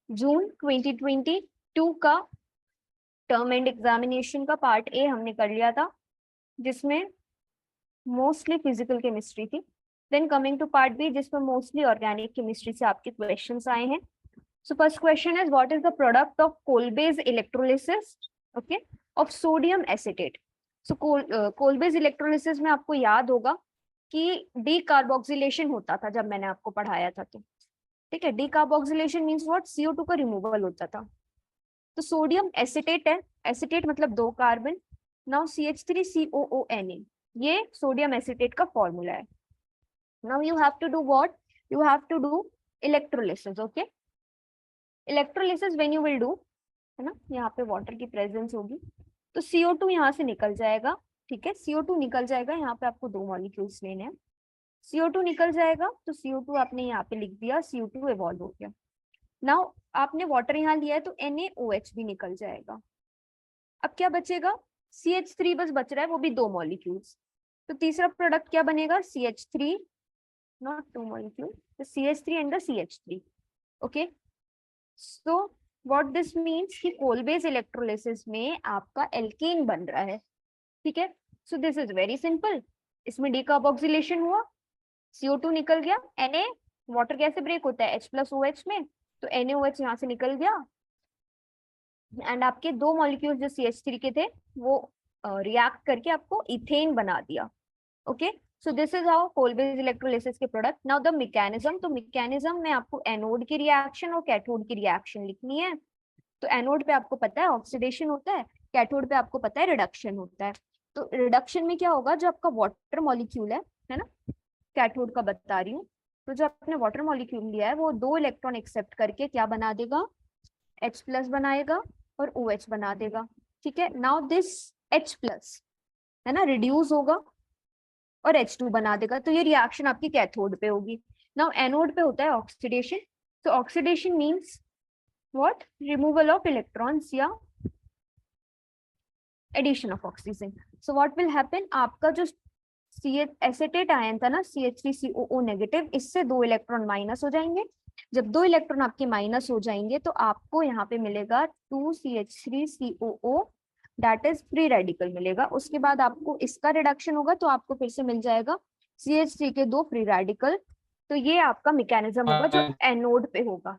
जून 2022 का term end examination का part A हमने कर लिया था, जिसमें मोस्टली फिजिकल केमिस्ट्री थी। Then coming to part B, जिसमें मोस्टली ऑर्गेनिक केमिस्ट्री से आपके क्वेश्चंस आए हैं। So first question is what is the product of Kolbe's electrolysis, okay, of sodium acetate. So Kolbe's electrolysis में आपको याद होगा कि डीकार्बोक्सिलेशन होता था, जब मैंने आपको पढ़ाया था तो, ठीक है। डीकार्बोक्सिलेशन मींस व्हाट, CO2 का रिमूवल होता था। तो सोडियम एसीटेट है, एसीटेट मतलब 2 कार्बन। नाउ CH3COONA, ये सोडियम एसीटेट का फॉर्मूला है। Now you have to do what, you have to do electrolysis, okay. Electrolysis when you will do, है ना, यहाँ पे वाटर की प्रेजेंस होगी, तो CO2 यहाँ से निकल जाएगा, ठीक है। CO2 निकल जाएगा, यहाँ पे आपको 2 मॉलिक्यूल्स लेने हैं। CO2 निकल जाएगा, तो CO2 आपने यहाँ पे लिख दिया, CO2 इवॉल्व हो गया। नाउ आपने वाटर यहाँ लिया है, तो NaOH भी निकल जाएगा। अब क्या बचेगा, CH3 बस बच रहा है, वो भी 2 मॉलिक्यूल्स। तो तीसरा प्रोडक्ट क्या बनेगा, CH3, नॉट 2 मॉलिक्यूल, तो CH3 and the CH3, okay. So what this means कि कोलबेज इलेक्ट्रोलिसिस में आपका एल्केन बन रहा है, ठीक है। सो दिस इज वेरी सिंपल। इसमें डीकार्बोक्सिलेशन हुआ, CO2 निकल गया, Na, वाटर कैसे ब्रेक होता है, H+OH में, तो NaOH यहाँ से निकल गया, एंड आपके 2 मॉलिक्यूल जो CH3 के थे वो रिएक्ट करके आपको इथेन बना दिया, okay. So this is how Kolbe's electrolysis के प्रोडक्ट। नाउ द मैकेनिज्म, तो मैकेनिज्म में आपको एनोड की रिएक्शन और कैथोड की रिएक्शन लिखनी है। तो एनोड पे आपको पता है ऑक्सीडेशन होता है, कैथोड पे आपको पता है रिडक्शन होता है। तो रिडक्शन में क्या होगा, जो आपका वाटर मॉलिक्यूल है ना, कैथोड का बता रही हूँ, तो जो आपने वाटर मॉलिक्यूल लिया है वो 2 इलेक्ट्रॉन एक्सेप्ट करके क्या बना देगा, H+ बनाएगा और OH बना देगा, ठीक है। नाउ दिस H+ है ना, रिड्यूस होगा और H2 बना देगा, तो ये रिएक्शन आपकी कैथोड पे होगी। नाउ एनोड पे होता है ऑक्सीडेशन, तो oxidation means what, removal of electrons या addition of oxygen. So what will happen, आपका जो एसेटेट आयन था ना, CH3COO नेगेटिव, इससे 2 इलेक्ट्रॉन माइनस हो जाएंगे। जब 2 इलेक्ट्रॉन आपके माइनस हो जाएंगे तो आपको यहाँ पे मिलेगा 2CH3COO, that is free radical मिलेगा। उसके बाद आपको इसका रिडक्शन होगा, तो आपको फिर से मिल जाएगा CH3 के 2 फ्री रेडिकल। तो ये आपका मैकेनिज्म होगा जो एनोड पे होगा,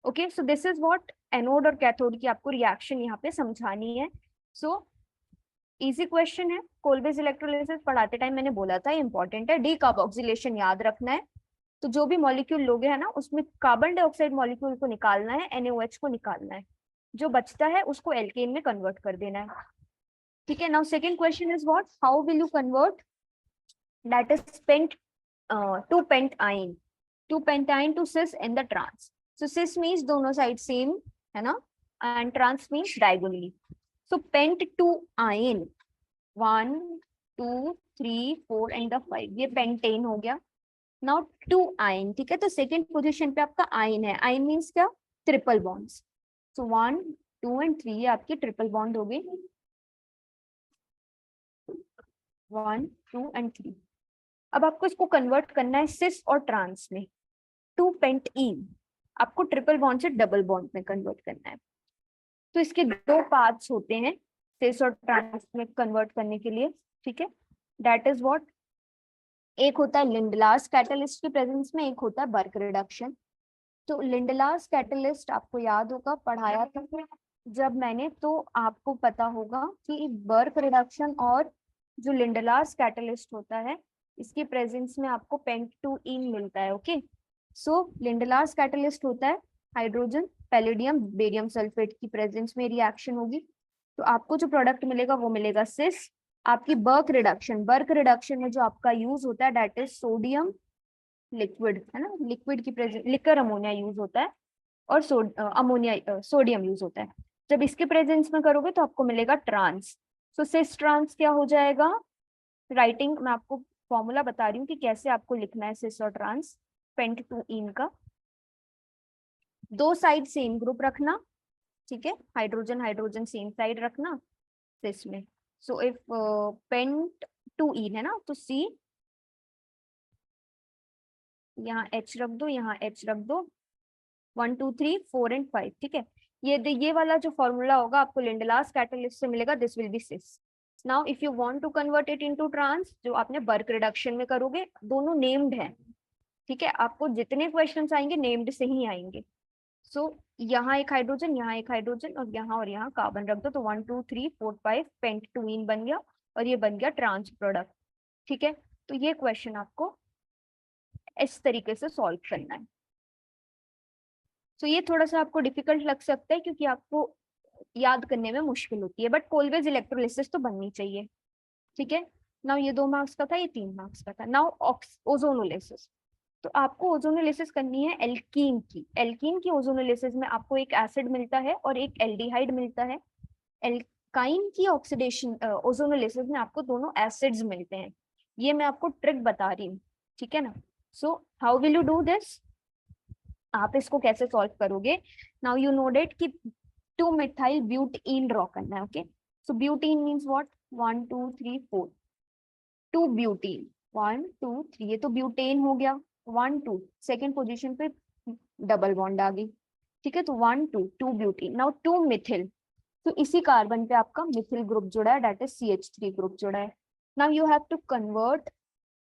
okay. So this is what, anode और कैथोड की आपको रिएक्शन यहाँ पे समझानी है। सो इजी क्वेश्चन है। कोलबेज इलेक्ट्रोलिसिस पढ़ाते टाइम मैंने बोला था इंपॉर्टेंट है, डीकार्बोक्सिलेशन याद रखना है। तो जो भी मॉलिक्यूल लोगे है ना, उसमें कार्बन डाइऑक्साइड मॉलिक्यूल को निकालना है, NaOH को निकालना है, जो बचता है उसको एल्केन में कन्वर्ट कर देना है, ठीक है। Now second question is what, how will you convert, that is pent two pentyne, two pentyne to cis in the trans. So cis means दोनों साइड सेम, है ना, and trans means diagonally. So pent two ion 1 2 3 4 and 5, ये pentane हो गया। Now 2 ion, ठीक है, तो second position पे आपका आयन है। आयन मीन्स क्या, ट्रिपल बॉन्ड्स। सो 1 2 एंड 3 ये आपके ट्रिपल बॉन्ड हो गए, 1 2 एंड 3। अब आपको इसको कन्वर्ट करना है सिस और ट्रांस में, टू पेंटीन आपको ट्रिपल बॉन्ड से डबल बॉन्ड में कन्वर्ट करना है। तो इसके 2 पार्ट्स होते हैं सिस और ट्रांस में कन्वर्ट करने के लिए, ठीक है। दैट इज व्हाट, एक होता है लिंडलास कैटलिस्ट की प्रेजेंस में, एक होता है बर्क रिडक्शन। तो लिंडलास कैटलिस्ट आपको याद होगा, पढ़ाया था जब मैंने, तो आपको पता होगा कि बर्क रिडक्शन और जो लिंडलास कैटलिस्ट होता है, इसकी प्रेजेंस में आपको पेंटूइन मिलता है, ओके। सो लिंडलास कैटलिस्ट होता है हाइड्रोजन पैलेडियम बेरियम सल्फेट की प्रेजेंस में रिएक्शन होगी, तो आपको जो प्रोडक्ट मिलेगा वो मिलेगा सिस। आपकी बर्क रिडक्शन में जो आपका यूज होता है दैट इज सोडियम लिक्विड, है ना, लिक्विड की प्रेजेंस, लिक्विड अमोनिया यूज होता है, और अमोनिया सोडियम यूज होता है। जब इसके प्रेजेंस में करोगे तो आपको मिलेगा ट्रांस। सो सिस ट्रांस क्या हो जाएगा, राइटिंग मैं आपको फॉर्मूला बता रही हूँ कि कैसे आपको लिखना है सिस और ट्रांस पेंट टू इन का। 2 साइड सेम ग्रुप रखना, ठीक है, हाइड्रोजन हाइड्रोजन सेम साइड रखना सिस में। सो इफ पेंट टू इन है ना, तो C, यहाँ H रख दो, यहाँ H रख दो, 1 2 3 4 एंड 5, ठीक है। ये वाला जो फॉर्मूला होगा आपको लिंडलास कैटलिस्ट से मिलेगा, this will be cis. Now if you want to convert it into trans, जो आपने बर्क रिडक्शन में करोगे, दोनों नेम्ड है, ठीक है, आपको जितने क्वेश्चंस आएंगे नेम्ड से ही आएंगे। सो यहाँ एक हाइड्रोजन, यहाँ एक हाइड्रोजन, और यहाँ कार्बन रख दो, तो 1 2 3 4 5 पेंटटूइन बन गया, और ये बन गया ट्रांस प्रोडक्ट, ठीक है। तो ये क्वेश्चन आपको इस तरीके से सॉल्व करना है। तो ये थोड़ा सा आपको डिफिकल्ट लग सकता है क्योंकि आपको याद करने में मुश्किल होती है, बट कोलवेज इलेक्ट्रोलिसिस तो बननी चाहिए, ठीक है। नाउ ये 2 मार्क्स का था, ये 3 मार्क्स का था। नाउ ओजोनोलिसिस, तो आपको ओजोनोलिसिस करनी है एल्कीन की। एल्कीन की ओजोनोलिसिस में आपको एक एसिड मिलता है और एक एल्डिहाइड मिलता है। एल्काइन की ऑक्सीडेशन ओजोनोलिसिस में आपको दोनों एसिड्स मिलते हैं। ये मैं आपको ट्रिक बता रही हूँ, ठीक है ना। So how will you do this, आप इसको कैसे सॉल्व करोगे। नाउ यू नो डेट कि 2 मिथाइल ब्यूटीन ड्रॉ करना है, okay. So butene means what, 1 2 3 4, 2 butene, 1 2 3, ये तो ब्यूटेन हो गया, 1 2, सेकेंड पोजिशन पे डबल बॉन्ड आ गई, ठीक है। तो 1 2, 2 ब्यूटीन। नाउ 2 मिथिल, तो इसी कार्बन पे आपका मिथिल ग्रुप जुड़ा है, दैट इज CH3 ग्रुप जुड़ा है। Now you have to convert,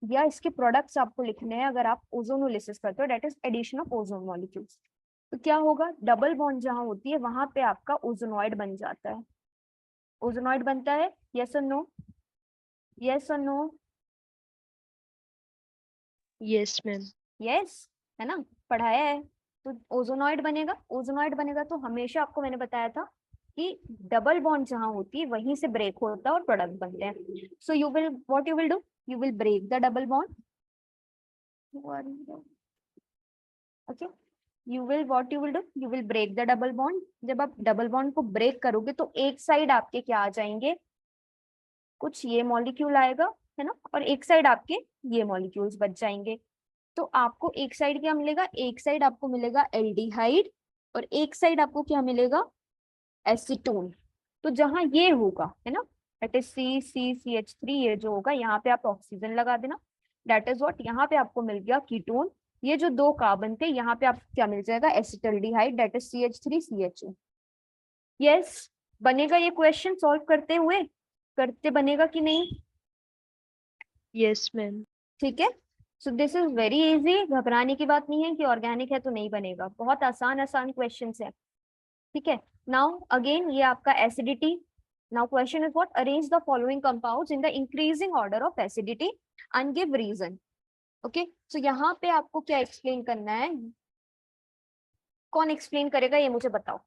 या इसके प्रोडक्ट्स आपको लिखने हैं अगर आप ओजोनोलिसिस करते हो, that is addition of ozone molecules. तो क्या होगा, डबल बॉन्ड जहां होती है वहां पे आपका ओजोनॉइड बन जाता है। ओजोनॉइड बनता है, यस और नो, यस और नो, यस मैम। यस, है ना, पढ़ाया है। तो ओजोनॉइड बनेगा, ओजोनॉइड बनेगा तो हमेशा आपको मैंने बताया था कि डबल बॉन्ड जहां होती है वहीं से ब्रेक होता है और प्रोडक्ट बनते हैं। So you will, what you will do, you will break the double bond, okay. You will, what you will do, you will break the double bond. जब आप डबल बॉन्ड को ब्रेक करोगे तो एक साइड आपके क्या आ जाएंगे, कुछ ये मॉलिक्यूल आएगा, है ना, और एक साइड आपके ये मॉलिक्यूल्स बच जाएंगे। तो आपको एक साइड क्या मिलेगा, एक साइड आपको मिलेगा एल्डिहाइड, और एक साइड आपको क्या मिलेगा, एसीटोन। तो जहां ये होगा, है ना, दैट इज CCCH3, ये जो होगा यहाँ पे आप ऑक्सीजन लगा देना, दैट इज व्हाट, यहाँ पे आपको मिल गया कीटोन। ये जो 2 कार्बन थे यहाँ पे आपको क्या मिल जाएगा, acetaldehyde, that is CH3CHO। Yes, बनेगा ये क्वेश्चन सॉल्व करते हुए, करते बनेगा कि नहीं, यस मैम। ठीक है। सो दिस इज वेरी इजी, घबराने की बात नहीं है कि ऑर्गेनिक है तो नहीं बनेगा, बहुत आसान आसान क्वेश्चन है, ठीक है। नाउ अगेन ये आपका acidity. Now question is what, arrange the following compounds in the increasing order of acidity and give reason, okay. So यहाँ पे आपको क्या एक्सप्लेन करना है, कौन एक्सप्लेन करेगा ये मुझे बताओ।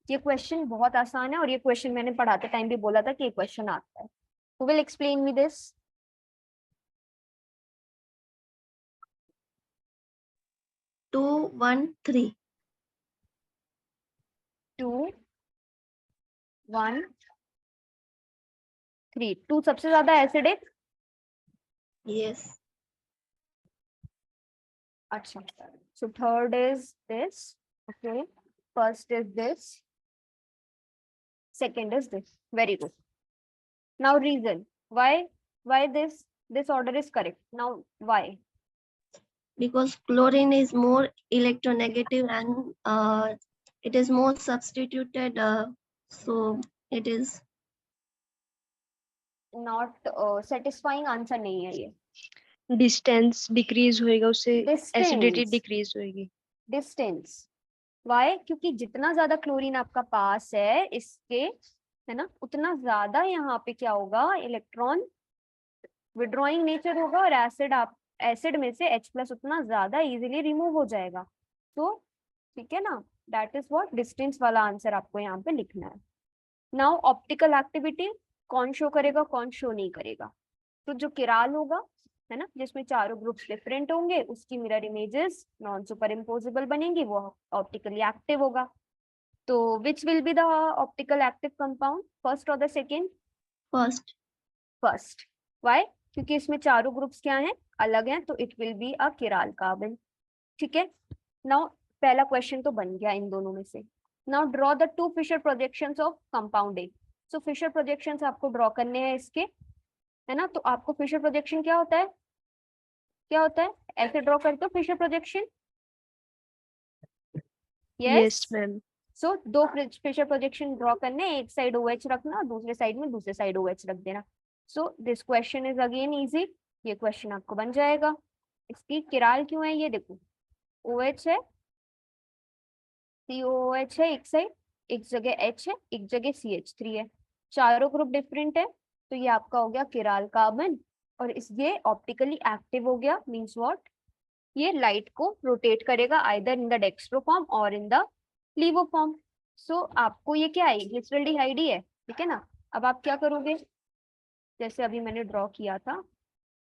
ये क्वेश्चन बहुत आसान है और ये क्वेश्चन मैंने पढ़ाते टाइम भी बोला था कि ये क्वेश्चन आता है। Who will explain me this, 2 1 3, 2 1 3, 2 सबसे ज्यादा एसिडिक, yes, अच्छा। So third is this, okay, first is this, second is this, very good. Now reason why this order is correct. Now why, because chlorine is more electronegative and it is more substituted, so it is not satisfying answer नहीं है ये। Distance decrease होएगा, उससे acidity distance, decrease होएगी। Distance, Y, क्योंकि जितना ज्यादा chlorine आपका पास है इसके, है ना, उतना ज्यादा यहाँ पे क्या होगा, इलेक्ट्रॉन विड्रॉइंग नेचर होगा, और एसिड, आप एसिड में से H+ उतना ज्यादा इजीली रिमूव हो जाएगा। तो ठीक है ना, दैट इज व्हाट, डिस्टेंस वाला आंसर आपको यहाँ पे लिखना है। नाउ ऑप्टिकल एक्टिविटी, कौन शो करेगा कौन शो नहीं करेगा। तो जो किराल होगा, है ना, जिसमें चारों ग्रुप्स डिफरेंट होंगे, उसकी mirror images non super imposable बनेंगी, वो ऑप्टिकली एक्टिव होगा। तो which will be the optical active compound, first और the second, first. First. Why, क्योंकि इसमें चारों ग्रुप्स क्या हैं, अलग हैं, तो it will be a chiral carbon, ठीक है। नाउ पहला क्वेश्चन तो बन गया इन दोनों में से। Now draw the 2 Fischer projections of compound A. So Fischer projections आपको ड्रॉ करने हैं इसके, है ना। तो आपको फिशर प्रोजेक्शन क्या होता है, क्या होता है, ऐसे ड्रॉ करते हो फिशर प्रोजेक्शन, Yes, ma'am. सो दो प्रेशर प्रोजेक्शन ड्रॉ करने, एक साइड OH रखना, दूसरे साइड में दूसरे साइड OH रख देना. So this question is again easy. ये क्वेश्चन आपको बन जाएगा. इसकी किराल क्यों है ये देखो. OH है, COOH है एक साइड, एक जगह H है, एक जगह CH3 है. चारों ग्रुप डिफरेंट है, तो ये आपका हो गया किराल कार्बन. और इस ये ऑप्टिकली एक्टिव हो गया. मीन्स व्हाट, ये लाइट को रोटेट करेगा either in the dextro form और इन द लीवो फॉर्म. सो आपको ये क्या है, ग्लिसरॉल्डिहाइड ही है, ठीक है ना. अब आप क्या करोगे, जैसे अभी मैंने ड्रॉ किया था,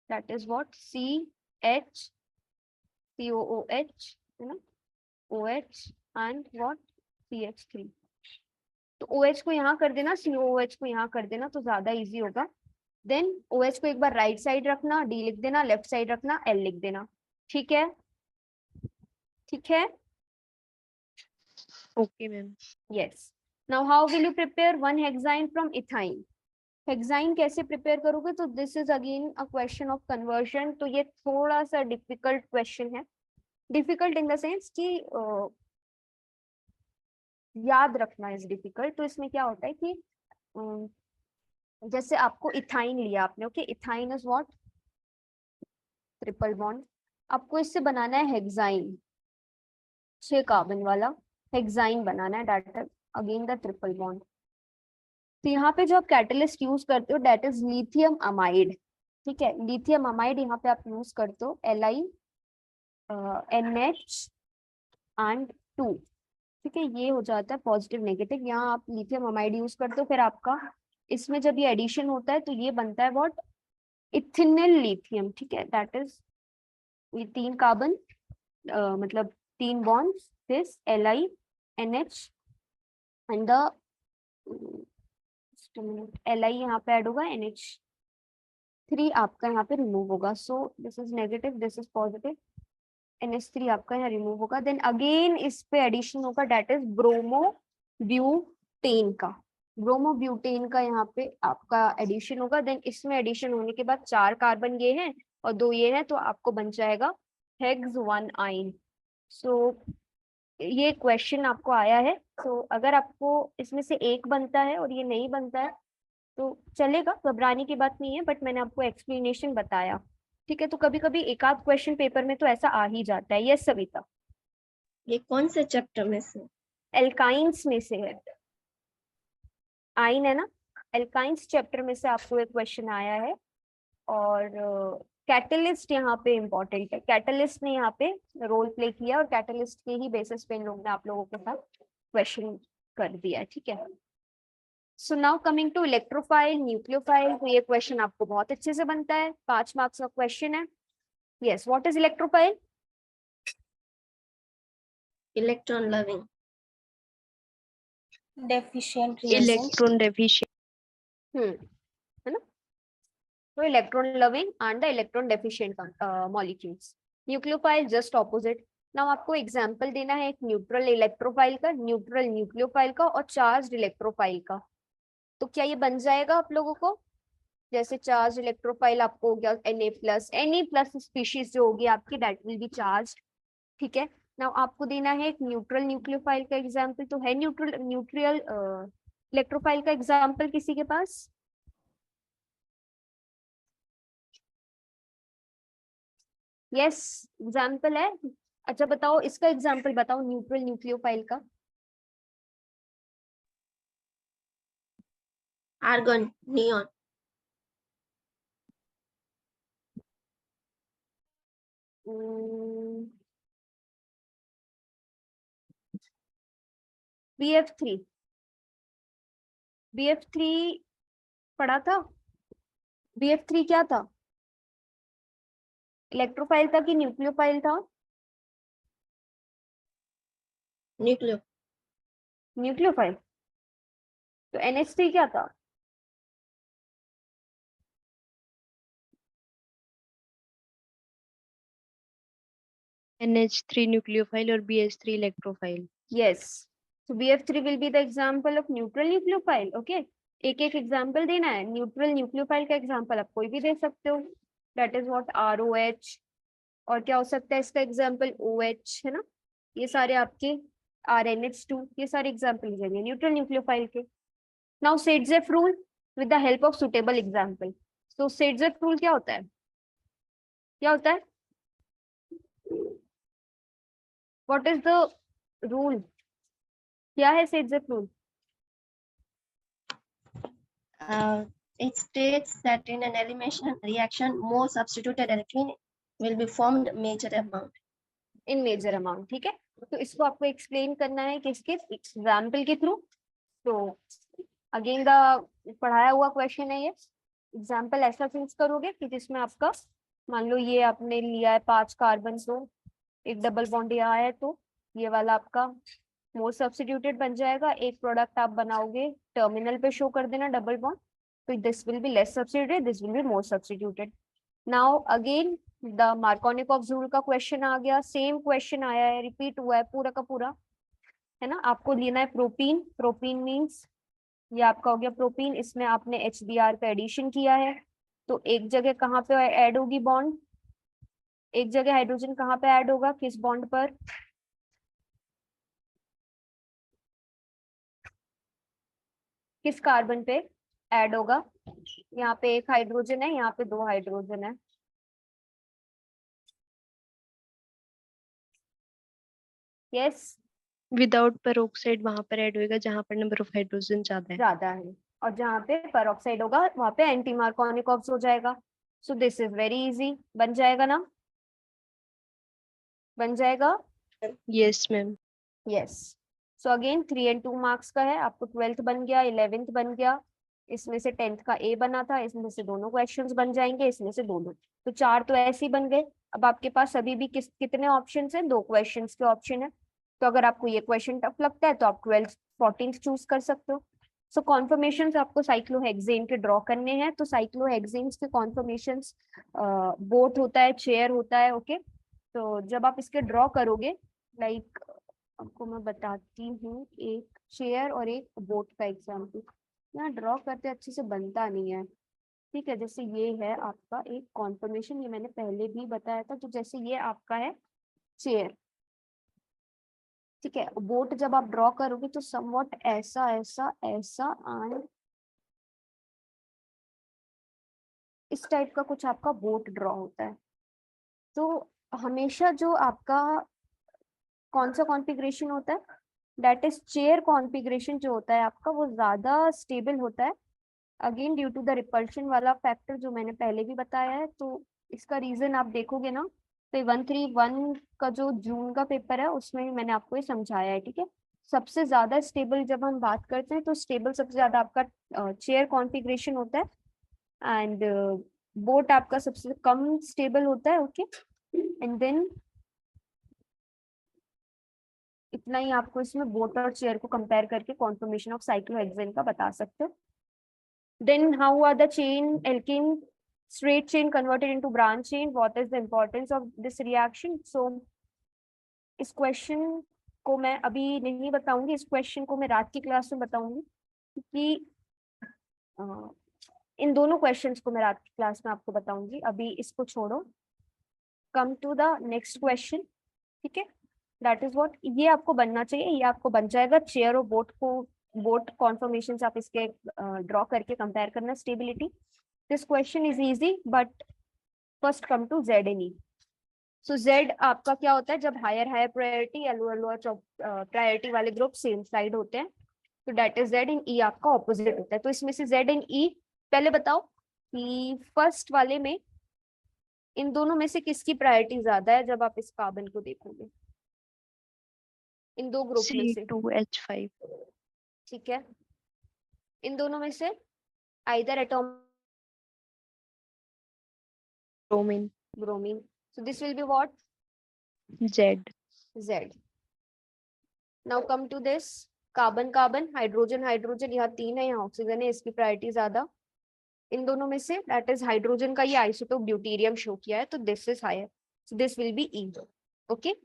that is what, CH COOH है ना, OH एंड व्हाट CH3. तो OH को यहाँ कर देना, COOH को यहाँ कर देना, तो ज्यादा इजी होगा. देन OH को एक बार राइट साइड रखना, D लिख देना, लेफ्ट साइड रखना, L लिख देना. ठीक है, ठीक है. Okay, ma'am. Yes. Now how will you prepare one hexyne from ethine? Hexyne कैसे प्रिपेयर करोगे, तो this is again a question of conversion. तो ये थोड़ा सा डिफिकल्ट क्वेश्चन है. डिफिकल्ट इन द सेंस कि याद रखना इज डिफिकल्ट. तो इसमें क्या होता है कि जैसे आपको इथाइन लिया आपने, okay, ethyne is what, triple bond. आपको इससे बनाना है हेक्साइन, 6 कार्बन वाला हेक्साइन बनाना है, that is again the triple bond. तो यहाँ पे जो आप कैटलिस्ट यूज करते हो दैट इज लिथियम अमाइड. ठीक है, लिथियम अमाइड यहाँ पे आप यूज करते हो, LiNH2. ठीक है, ये हो जाता है पॉजिटिव नेगेटिव. यहाँ आप लिथियम अमाइड यूज करते हो, फिर आपका इसमें जब ये एडिशन होता है तो ये बनता है व्हाट, इथिनिल लिथियम. ठीक है, दैट इज ये 3 कार्बन मतलब 3 bonds, this LiNH and the Li यहाँ पे ऐड होगा, NH3 आपका यहाँ पे रिमूव होगा. सो this is negative, this is positive, NH3 आपका यहाँ रिमूव होगा. देन अगेन इस पे एडिशन होगा, दैट इज ब्रोमोब्यूटेन का. ब्रोमोब्यूटेन का यहाँ पे आपका एडिशन होगा. देन इसमें एडिशन होने के बाद 4 कार्बन ये हैं और 2 ये हैं, तो आपको बन जाएगा हेक्स-1-ine. सो ये क्वेश्चन आपको आया है. तो अगर आपको इसमें से एक बनता है और ये नहीं बनता है तो चलेगा, घबराने की बात नहीं है, बट मैंने आपको एक्सप्लेनेशन बताया. ठीक है, तो कभी कभी एक आध क्वेश्चन पेपर में तो ऐसा आ ही जाता है. यस सविता. ये कौन से चैप्टर में से? एल्काइंस में से है. आइन है ना, एल्काइंस चैप्टर में से आपको एक क्वेश्चन आया है. और कैटलिस्ट यहाँ पे इम्पोर्टेंट है. कैटलिस्ट ने यहाँ पे रोल प्ले किया और कैटलिस्ट के ही बेसिस पे इन लोगों ने आप लोगों के साथ क्वेश्चन कर दिया. ठीक है, so now coming to electrophile, nucleophile. तो ये क्वेश्चन आपको बहुत अच्छे से बनता है, 5 मार्क्स का क्वेश्चन है. Yes, what is electrophile? Electron loving. Deficient Electron deficient. है ना. तो electron loving and the electron deficient molecules. Nucleophile just opposite. Now आपको एग्जांपल देना है एक न्यूट्रल इलेक्ट्रोफाइल का, न्यूट्रल न्यूक्लियोफाइल का और चार्ज इलेक्ट्रोफाइल का. तो क्या ये बन जाएगा आप लोगों को? जैसे चार्ज इलेक्ट्रोफाइल आपको हो गया Na+, Na+ स्पीशीज जो होगी आपकी दैट विल बी चार्ज. ठीक है, नाउ आपको देना है एक न्यूट्रल न्यूक्लियोफाइल का एग्जांपल. तो है न्यूट्रल इलेक्ट्रोफाइल का एग्जांपल किसी के पास? यस, एग्जांपल है. अच्छा बताओ, इसका एग्जांपल बताओ न्यूट्रल न्यूक्लियोफाइल का. Argon, neon. BF3. BF3 पढ़ा था. BF3 क्या था, इलेक्ट्रोफाइल था कि न्यूक्लियोफाइल था? न्यूक्लियो. न्यूक्लियोफाइल. तो NH3 क्या था? NH3 nucleophile और BH3 electrophile. Yes. So BF3 will be the example of neutral nucleophile. Okay. एक एक एग्जाम्पल देना है. न्यूट्रल न्यूक्लियोफाइल का एग्जाम्पल आप कोई भी दे सकते हो. That is what, ROH. और क्या हो सकता है इसका एग्जाम्पल? OH है ना. ये सारे आपके RNH2, ये सारे एग्जाम्पल जाएंगे न्यूट्रल न्यूक्लियोफाइल के. Now सेडजेफ rule with the help of suitable example. तो सेडजेफ रूल क्या होता है? क्या होता है? What is the rule? क्या है सेडजेफ rule? It states that in an elimination reaction, more substituted electron will be formed major amount. In major amount. ठीक है, तो इसको आपको एक्सप्लेन करना है किसके एग्जाम्पल के थ्रू. तो अगेन द पढ़ाया हुआ क्वेश्चन है ये. एग्जाम्पल ऐसा चूज करोगे कि जिसमें आपका मान लो ये आपने लिया है 5 कार्बन, तो एक डबल बॉन्ड यहाँ है, तो ये वाला आपका मोर सब्स्टिट्यूटेड बन जाएगा. एक प्रोडक्ट आप बनाओगे, टर्मिनल पे शो कर देना डबल बॉन्ड, तो this will be less substituted, this will be more substituted. Now again the Markovnikov rule का क्वेश्चन आ गया. सेम क्वेश्चन आया है, रिपीट हुआ है पूरा का पूरा, है ना. आपको लेना है प्रोपीन. प्रोपीन मीन्स ये आपका हो गया प्रोपीन. इसमें आपने HBr का एडिशन किया है, तो एक जगह कहाँ पे ऐड होगी बॉन्ड? एक जगह हाइड्रोजन कहाँ पे ऐड होगा, किस बॉन्ड पर? किस कार्बन पे ऐड होगा? यहाँ पे एक हाइड्रोजन है, यहाँ पे 2 हाइड्रोजन है. यस, विदाउट पेरोक्साइड वहां पर ऐड होएगा जहां पर नंबर ऑफ हाइड्रोजन ज्यादा है. ज्यादा है. और जहाँ पे पेरोक्साइड होगा वहां पे एंटी मार्कोनिकॉफ हो जाएगा. सो दिस इज वेरी इजी. बन जाएगा ना? बन जाएगा. Yes ma'am. Yes. So again 3 and 2 marks का है. आपको 12th बन गया, 11th बन गया. इसमें से 10th का A बना था, इसमें से दोनों क्वेश्चंस बन जाएंगे, इसमें से दोनों. तो 4 तो ऐसे ही बन गए. अब आपके पास अभी भी कितने ऑप्शंस हैं? 2 क्वेश्चंस के ऑप्शन है. तो अगर आपको ये क्वेश्चन टफ लगता है तो आप 12th 14th चूज कर सकते हो. सो कॉन्फर्मेशंस आपको साइक्लोहेक्सेन के ड्रॉ करने हैं. तो साइक्लोहेक्सेन्स के कॉन्फर्मेशंस बोथ होता है, चेयर होता है. ओके, तो जब आप इसके ड्रॉ करोगे, लाइक आपको मैं बताती हूँ, एक चेयर और एक बोट का एग्जाम्पल. यहाँ ड्रॉ करते अच्छे से बनता नहीं है. ठीक है, जैसे ये है आपका एक कॉन्फर्मेशन, ये मैंने पहले भी बताया था. तो जैसे ये आपका है चेयर, ठीक है. बोट जब आप ड्रॉ करोगे तो समवॉट ऐसा ऐसा ऐसा एंड इस टाइप का कुछ आपका बोट ड्रॉ होता है. तो हमेशा जो आपका कौन सा कॉन्फ़िगरेशन होता है, दैट इज चेयर कॉन्फ़िगरेशन जो होता है आपका, वो ज्यादा स्टेबल होता है. Again due to the repulsion वाला फैक्टर जो मैंने पहले भी बताया है. तो इसका रीजन आप देखोगे ना, तो 131 का जो जून का पेपर है उसमें मैंने आपको ये समझाया है. ठीक है, सबसे ज्यादा स्टेबल जब हम बात करते हैं तो स्टेबल सबसे ज्यादा आपका चेयर कॉन्फ़िगरेशन होता है एंड बोट आपका सबसे कम स्टेबल होता है. ओके, एंड देन इतना ही आपको इसमें बोट और चेयर को कंपेयर करके कॉन्फर्मेशन ऑफ साइक्लोहेक्सेन का बता सकते हो. Then how are the chain alkene straight chain converted into branch chain? What is the importance of this reaction? So इस क्वेश्चन को मैं अभी नहीं बताऊंगी, इस क्वेश्चन को मैं रात की क्लास में बताऊंगी, क्योंकि इन दोनों क्वेश्चंस को मैं रात की क्लास में आपको बताऊंगी. अभी इसको छोड़ो, come to the next question. ठीक है, दैट इज व्हाट ये आपको बनना चाहिए. ये आपको बन जाएगा चेयर और बोट को, बोट कॉन्फर्मेशन आप इसके ड्रॉ करके कंपेयर करना stability. This question is easy but first come to Z and E. So Z आपका क्या होता है, जब हायर प्रायोरिटी या लोअर प्रायोरिटी वाले ग्रुप सेम साइड होते हैं, तो that is Z and E आपका ऑपोजिट होता है. तो इसमें से Z and E पहले बताओ कि फर्स्ट वाले में इन दोनों में से किसकी प्रायोरिटी ज्यादा है जब आप इस कार्बन को देखोगे, इन दो ग्रुप में से. C2H5. ठीक है, इन दोनों में से either atom Bromine. bromine. So this will be what? Z. Z. Now come to this carbon carbon, hydrogen hydrogen, यहाँ 3 है, यहाँ ऑक्सीजन है, इसकी प्रायोरिटी ज्यादा. इन दोनों में से दैट इज हाइड्रोजन का ये आइसोटोप ड्यूटेरियम शो किया है, तो this is higher. So this will be E. Okay,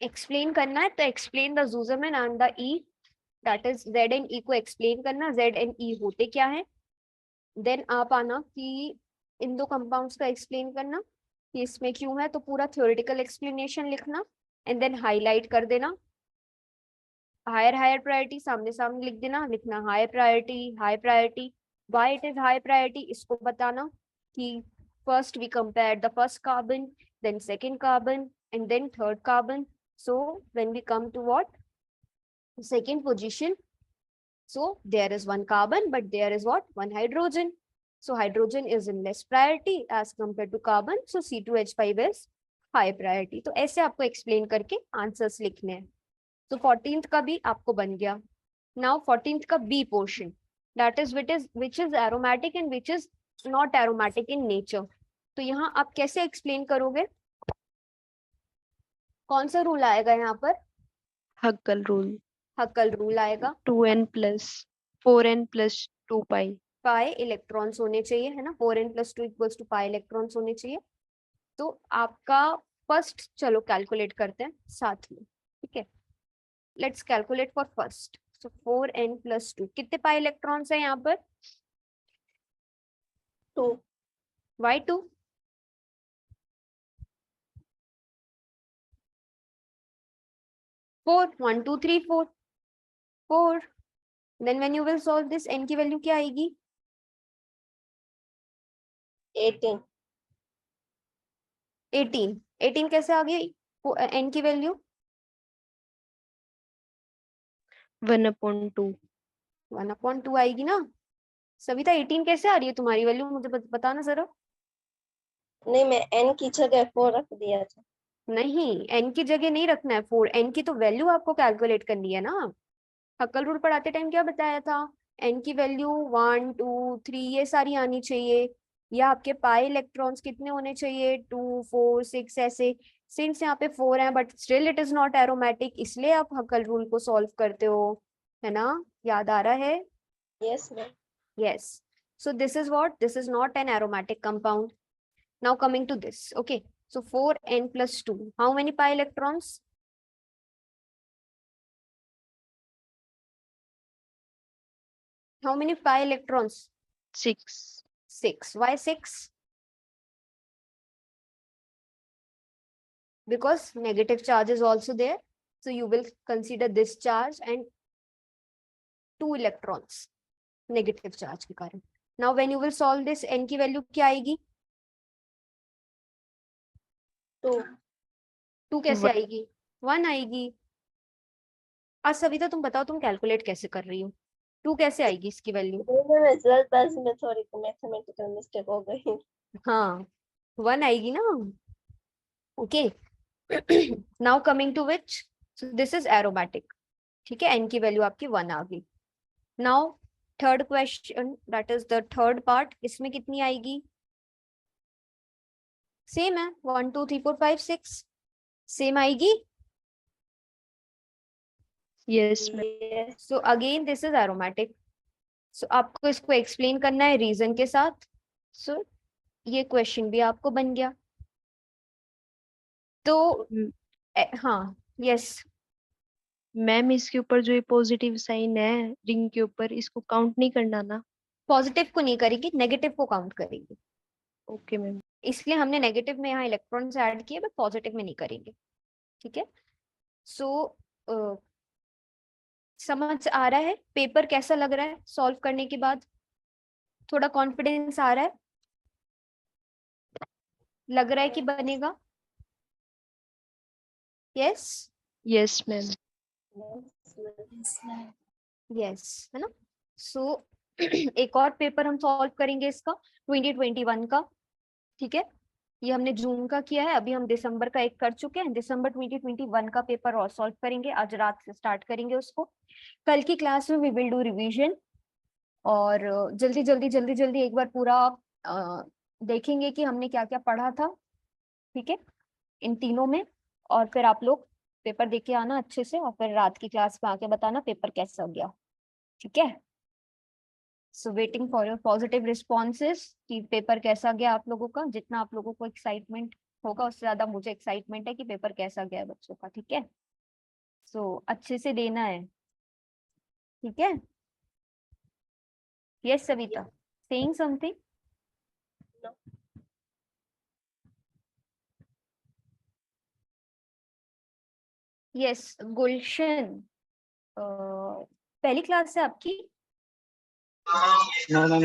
explain करना है तो explain the zusammen and the E. That is Z and E को एक्सप्लेन करना, Z and E होते क्या है. देन आप आना कि इन दो कंपाउंड्स का एक्सप्लेन करना कि इसमें क्यों है, तो पूरा थ्योरेटिकल एक्सप्लेनेशन लिखना एंड देन हाईलाइट कर देना। हायर प्रायोरिटी सामने सामने लिख देना, लिखना high priority why it is high priority, इसको बताना कि first we compare the first carbon, then second carbon and then third carbon. So when we come to what second position, so there is one carbon but there is what, one hydrogen. So hydrogen is in less priority as compared to carbon, so C2H5 is high priority. तो ऐसे आपको explain करके answers लिखने हैं। तो 14th का भी आपको बन गया। नाउ 14th का B portion, that is which is aromatic and which is not aromatic in nature। तो यहाँ आप कैसे एक्सप्लेन करोगे, कौन सा रूल आएगा यहाँ पर? हक्कल रूल। हक्कल रूल आएगा। 2n + 4n + 2 पाई। पाई इलेक्ट्रॉन्स होने चाहिए, है ना, 4n+2 = पाई इलेक्ट्रॉन्स होने चाहिए। तो आपका फर्स्ट, चलो कैलकुलेट करते हैं साथ में, ठीक है। Let's calculate for first. So 4n+2 कितने पाई इलेक्ट्रॉन्स है यहाँ पर? 2. Why 2? Four, 1 2 3 4 4। Then when you will solve this, n की वैल्यू क्या आएगी? 18. 18 कैसे आ गई n की वैल्यू? 1/2। 1/2 आएगी ना। सविता 18 कैसे आ रही है तुम्हारी वैल्यू, मुझे बताना जरा। नहीं, मैं n की जगह 4 रख दिया था। नहीं, n की जगह नहीं रखना है 4, n की तो वैल्यू आपको कैलकुलेट करनी है ना। हक्कल रूल पढ़ाते टाइम क्या बताया था? n की वैल्यू 1 2 3 ये सारी आनी चाहिए, या आपके पाई इलेक्ट्रॉन्स कितने होने चाहिए, 2 4 6 ऐसे। सिंस यहाँ पे 4 है but still it is not aromatic, इसलिए आप हक्कल रूल को सॉल्व करते हो, है ना, याद आ रहा है? Yes, ma'am. Yes. So this is what? This is not an aromatic compound. Now coming to this, okay. So 4n+2, how many pi electrons? How many pi electrons? 6. 6. Why 6? Because negative charge is also there, so you will consider this charge and 2 electrons negative charge के कारण। Now when you will solve this, n की value क्या आएगी? 2. 2 कैसे आएगी? 1 आएगी। आज सविता तुम बताओ, तुम कैलकुलेट कैसे कर रही हो? 2 कैसे आएगी इसकी वैल्यू? मैं जल्दबाजी में थोड़ी मैथमेटिकल मिस्टेक हो गई। हाँ, 1 आएगी ना। Okay. Now coming to which, this is aromatic, ठीक है, n की वैल्यू आपकी 1 आ गई। Now third question, that is the third part, इसमें कितनी आएगी? सेम है, 1 2 3 4 5 6 सेम आएगी। Yes. So again this is aromatic. So आपको इसको एक्सप्लेन करना है रीजन के साथ। सो ये क्वेश्चन भी आपको बन गया। तो हाँ, यस मैम, इसके ऊपर जो ये पॉजिटिव साइन है रिंग के ऊपर, इसको काउंट नहीं करना ना? पॉजिटिव को नहीं करेगी, नेगेटिव को काउंट करेगी। Okay ma'am. इसलिए हमने नेगेटिव में यहाँ इलेक्ट्रॉन्स ऐड किए, बट पॉजिटिव में नहीं करेंगे, ठीक है। सो समझ आ रहा है? पेपर कैसा लग रहा है सॉल्व करने के बाद? थोड़ा कॉन्फिडेंस आ रहा है? लग रहा है कि बनेगा? Yes yes ma'am. यस, है ना। सो एक और पेपर हम सॉल्व करेंगे इसका, 2021 का, ठीक है। ये हमने जून का किया है, अभी हम दिसंबर का एक कर चुके हैं। दिसंबर 2021 का पेपर और सॉल्व करेंगे, आज रात से स्टार्ट करेंगे उसको। कल की क्लास में वी विल डू रिवीजन, और जल्दी जल्दी जल्दी जल्दी एक बार पूरा देखेंगे कि हमने क्या क्या पढ़ा था, ठीक है, इन तीनों में। और फिर आप लोग पेपर देख के आना अच्छे से, और फिर रात की क्लास में आके बताना पेपर कैसा गया, ठीक है। So waiting for your positive responses कि पेपर कैसा गया आप लोगों का। जितना आप लोगों को एक्साइटमेंट होगा उससे ज्यादा मुझे एक्साइटमेंट है कि पेपर कैसा गया बच्चों का, ठीक है। सो अच्छे से देना है, ठीक है। Yes Savita, saying something? No. Yes Gulshan, पहली क्लास है आपकी? No ma'am